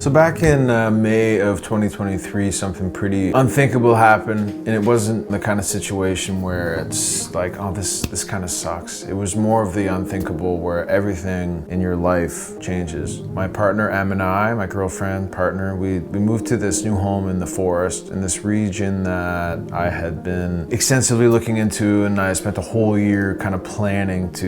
So back in May of 2023, something pretty unthinkable happened, and it wasn't the kind of situation where it's like, oh, this kind of sucks. It was more of the unthinkable where everything in your life changes. My partner, Em, and I, my girlfriend, partner, we moved to this new home in the forest, in this region that I had been extensively looking into, and I spent a whole year kind of planning to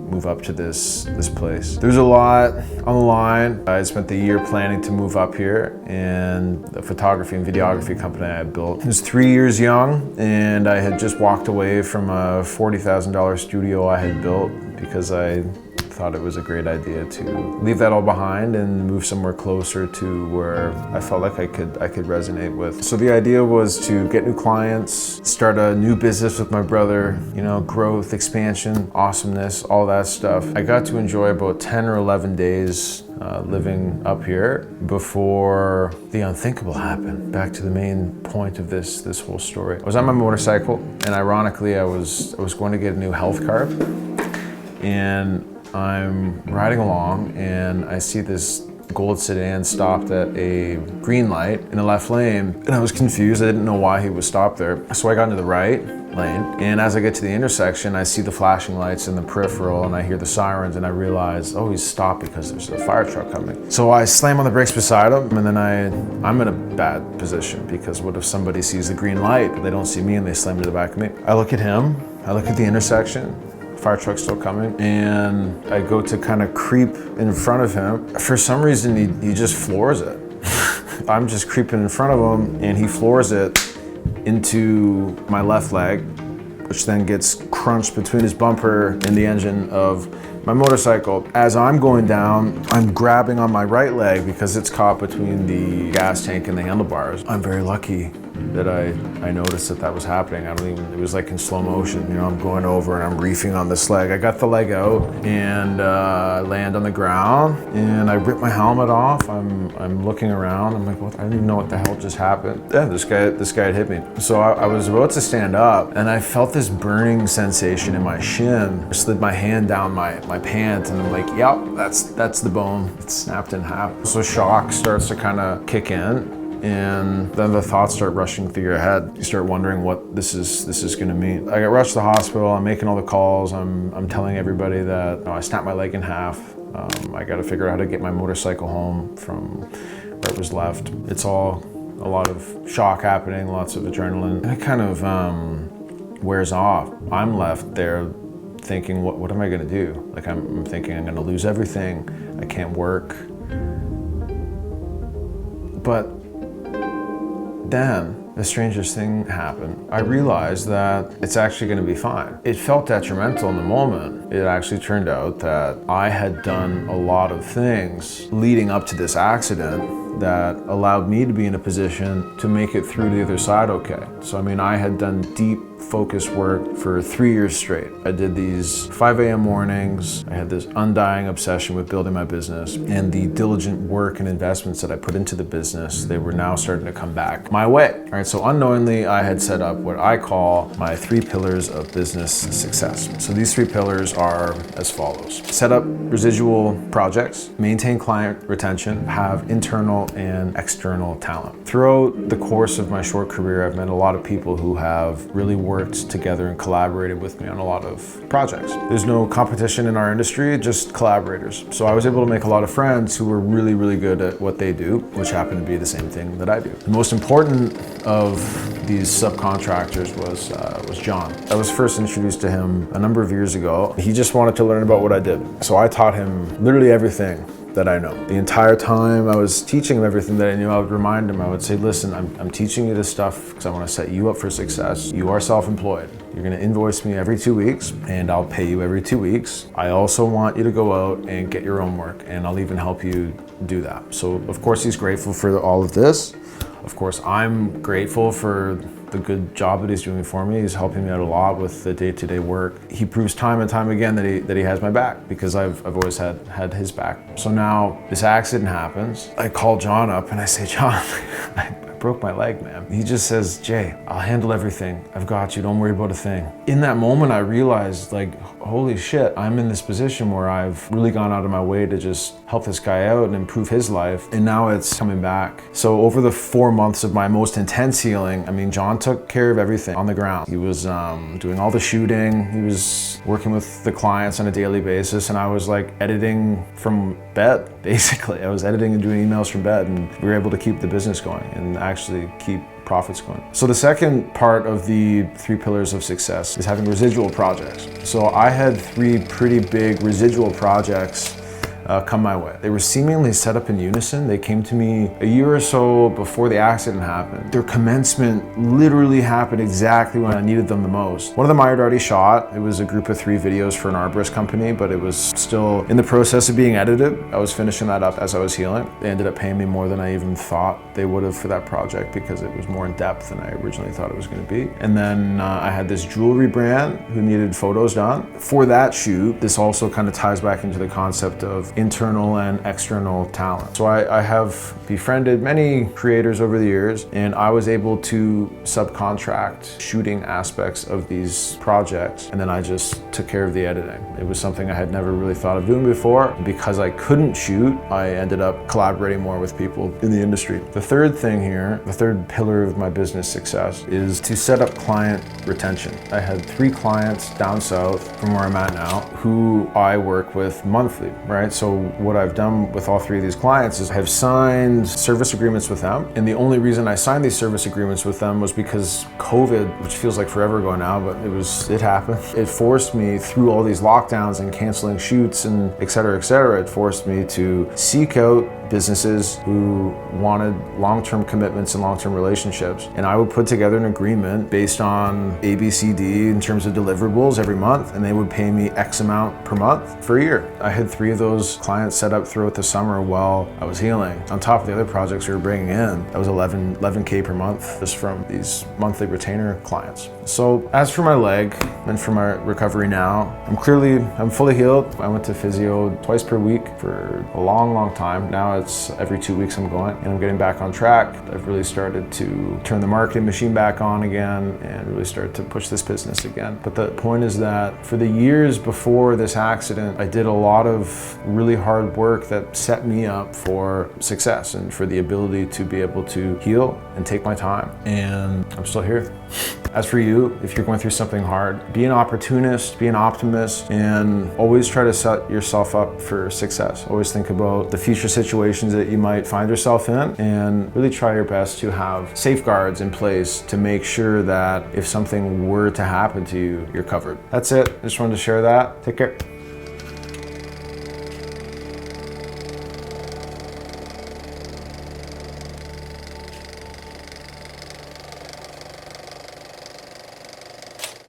move up to this place. There's a lot on the line. I spent the year planning to move up here, and the photography and videography company I had built. I was 3 years young, and I had just walked away from a $40,000 studio I had built because I thought it was a great idea to leave that all behind and move somewhere closer to where I felt like I could resonate with. So the idea was to get new clients, start a new business with my brother, you know, growth, expansion, awesomeness, all that stuff. I got to enjoy about 10 or 11 days living up here before the unthinkable happened. Back to the main point of this whole story. I was on my motorcycle, and ironically I was going to get a new health card, and I'm riding along and I see this gold sedan stopped at a green light in the left lane, and I was confused. I didn't know why he was stopped there. So I got into the right lane, and as I get to the intersection, I see the flashing lights in the peripheral and I hear the sirens, and I realize, oh, he's stopped because there's a fire truck coming. So I slam on the brakes beside him, and then I'm in a bad position because what if somebody sees the green light, but they don't see me and they slam into the back of me? I look at him, I look at the intersection, fire truck's still coming, and I go to kind of creep in front of him. For some reason, he just floors it. I'm just creeping in front of him, and he floors it into my left leg, which then gets crunched between his bumper and the engine of my motorcycle. As I'm going down, I'm grabbing on my right leg because it's caught between the gas tank and the handlebars. I'm very lucky that I noticed that was happening. It was like in slow motion. You know, I'm going over and I'm reefing on this leg. I got the leg out and I land on the ground, and I rip my helmet off. I'm looking around. I'm like, what? I don't even know what the hell just happened. Yeah, this guy had hit me. So I was about to stand up, and I felt this burning sensation in my shin. I slid my hand down my pant, and I'm like, yep, that's the bone. It's snapped in half. So shock starts to kind of kick in. And then the thoughts start rushing through your head. You start wondering what this is gonna mean. I got rushed to the hospital, I'm making all the calls, I'm telling everybody that I snapped my leg in half. I gotta figure out how to get my motorcycle home from where it was left. It's all a lot of shock happening, lots of adrenaline. And it kind of wears off. I'm left there thinking, what am I gonna do? Like I'm thinking I'm gonna lose everything, I can't work. But then the strangest thing happened. I realized that it's actually going to be fine. It felt detrimental in the moment. It actually turned out that I had done a lot of things leading up to this accident that allowed me to be in a position to make it through to the other side okay. So I mean, I had done deep focused work for 3 years straight. I did these 5 a.m. mornings. I had this undying obsession with building my business, and the diligent work and investments that I put into the business, they were now starting to come back my way. All right, so unknowingly, I had set up what I call my 3 pillars of business success. So these 3 pillars are as follows. Set up residual projects, maintain client retention, have internal and external talent. Throughout the course of my short career, I've met a lot of people who have really worked together and collaborated with me on a lot of projects. There's no competition in our industry, just collaborators. So I was able to make a lot of friends who were really, really good at what they do, which happened to be the same thing that I do. The most important of these subcontractors was John. I was first introduced to him a number of years ago. He just wanted to learn about what I did. So I taught him literally everything that I know. The entire time I was teaching him everything that I knew, I would remind him, I would say, listen, I'm teaching you this stuff because I want to set you up for success. You are self-employed. You're going to invoice me every 2 weeks, and I'll pay you every 2 weeks. I also want you to go out and get your own work, and I'll even help you do that. So of course he's grateful for all of this. Of course I'm grateful for the good job that he's doing for me. He's helping me out a lot with the day-to-day work. He proves time and time again that he has my back, because I've always had his back. So now this accident happens. I call John up and I say, John, I broke my leg, man. He just says, Jay, I'll handle everything. I've got you, don't worry about a thing. In that moment, I realized, like, holy shit, I'm in this position where I've really gone out of my way to just help this guy out and improve his life. And now it's coming back. So over the 4 months of my most intense healing, I mean, John took care of everything on the ground. He was doing all the shooting. He was working with the clients on a daily basis. And I was like editing from bed, basically. I was editing and doing emails from bed, and we were able to keep the business going and actually keep profits going. So the second part of the 3 pillars of success is having residual projects. So I had 3 pretty big residual projects come my way. They were seemingly set up in unison. They came to me a year or so before the accident happened. Their commencement literally happened exactly when I needed them the most. One of them I had already shot. It was a group of 3 videos for an arborist company, but it was still in the process of being edited. I was finishing that up as I was healing. They ended up paying me more than I even thought they would have for that project because it was more in depth than I originally thought it was going to be. And then I had this jewelry brand who needed photos done. For that shoot, this also kind of ties back into the concept of internal and external talent. So I have befriended many creators over the years, and I was able to subcontract shooting aspects of these projects, and then I just took care of the editing. It was something I had never really thought of doing before. Because I couldn't shoot, I ended up collaborating more with people in the industry. The third thing here, the third pillar of my business success, is to set up client retention. I had 3 clients down south from where I'm at now who I work with monthly, right? So what I've done with all 3 of these clients is I have signed service agreements with them. And the only reason I signed these service agreements with them was because COVID, which feels like forever ago now, but it happened. It forced me through all these lockdowns and canceling shoots and et cetera, it forced me to seek out businesses who wanted long-term commitments and long-term relationships. And I would put together an agreement based on ABCD in terms of deliverables every month, and they would pay me X amount per month for a year. I had 3 of those clients set up throughout the summer while I was healing. On top of the other projects we were bringing in, that was 11K per month just from these monthly retainer clients. So as for my leg and for my recovery now, I'm fully healed. I went to physio twice per week for a long time. Now it's every 2 weeks I'm going, and I'm getting back on track. I've really started to turn the marketing machine back on again and really start to push this business again. But the point is that for the years before this accident, I did a lot of really hard work that set me up for success and for the ability to be able to heal and take my time. And I'm still here. As for you, if you're going through something hard, be an opportunist, be an optimist, and always try to set yourself up for success. Always think about the future situations that you might find yourself in, and really try your best to have safeguards in place to make sure that if something were to happen to you, you're covered. That's it. I just wanted to share that. Take care.